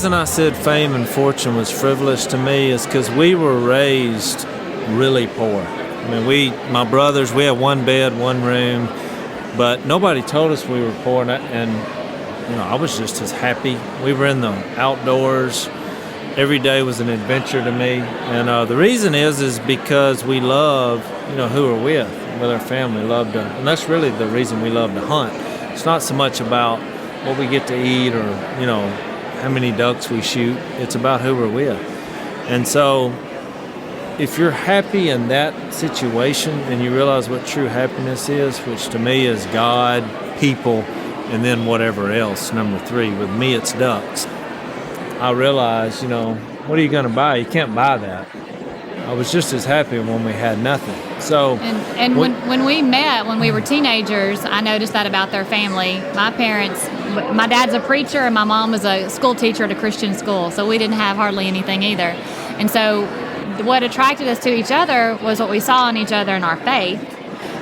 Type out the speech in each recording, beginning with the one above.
reason I said fame and fortune was frivolous to me is because we were raised really poor. I mean, my brothers, we had one bed, one room, but nobody told us we were poor, and I was just as happy. We were in the outdoors. Every day was an adventure to me, and the reason is because we love, who we're with our family. And that's really the reason we love to hunt. It's not so much about what we get to eat or, how many ducks we shoot. It's about who we're with. And so if you're happy in that situation and you realize what true happiness is, which to me is God, people, and then whatever else, number 3. With me, it's ducks. I realized, what are you going to buy? You can't buy that. I was just as happy when we had nothing. So, and when we met, when we were teenagers, I noticed that about their family. My parents, my dad's a preacher and my mom was a school teacher at a Christian school, so we didn't have hardly anything either. And so what attracted us to each other was what we saw in each other in our faith.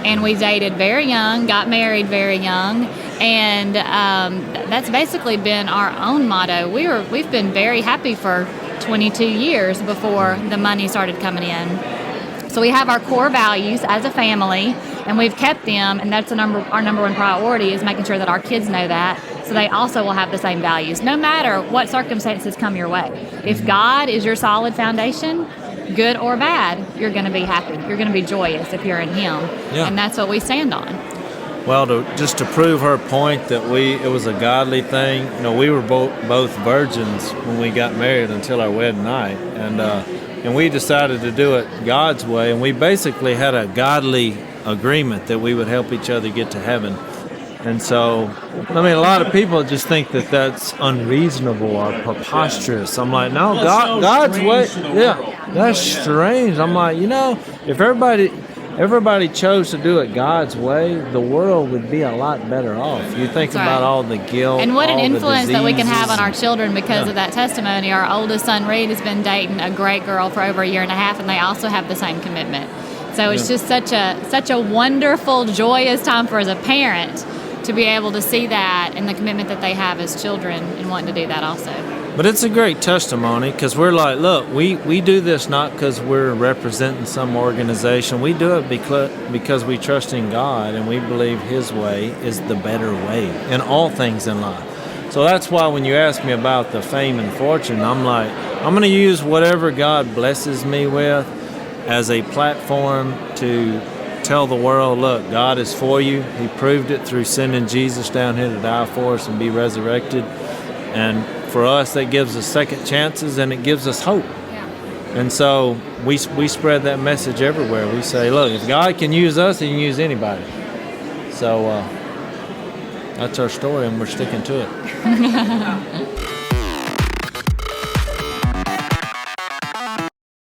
And we dated very young, got married very young, and that's basically been our own motto. We've been very happy for 22 years before the money started coming in. So we have our core values as a family, and we've kept them, and that's our number one priority is making sure that our kids know that, so they also will have the same values, no matter what circumstances come your way. If God is your solid foundation, good or bad, you're going to be happy. You're going to be joyous if you're in Him, and that's what we stand on. Well, just to prove her point that it was a godly thing, we were both virgins when we got married until our wedding night, and we decided to do it God's way, and we basically had a godly agreement that we would help each other get to heaven. And so, a lot of people just think that that's unreasonable or preposterous. I'm like, no, God's way, that's strange. I'm like, if everybody chose to do it God's way, the world would be a lot better off. You think about all the guilt, and what an all influence the that we can have on our children because of that testimony. Our oldest son, Reed, has been dating a great girl for over a year and a half, and they also have the same commitment. So it's just such a wonderful, joyous time as a parent to be able to see that and the commitment that they have as children and wanting to do that also. But it's a great testimony because we're like, look, we do this not because we're representing some organization. We do it because we trust in God and we believe His way is the better way in all things in life. So that's why when you ask me about the fame and fortune, I'm like, I'm going to use whatever God blesses me with as a platform to tell the world, look, God is for you. He proved it through sending Jesus down here to die for us and be resurrected. And for us, that gives us second chances and it gives us hope. Yeah. And so we spread that message everywhere. We say, look, if God can use us, He can use anybody. So that's our story, and we're sticking to it.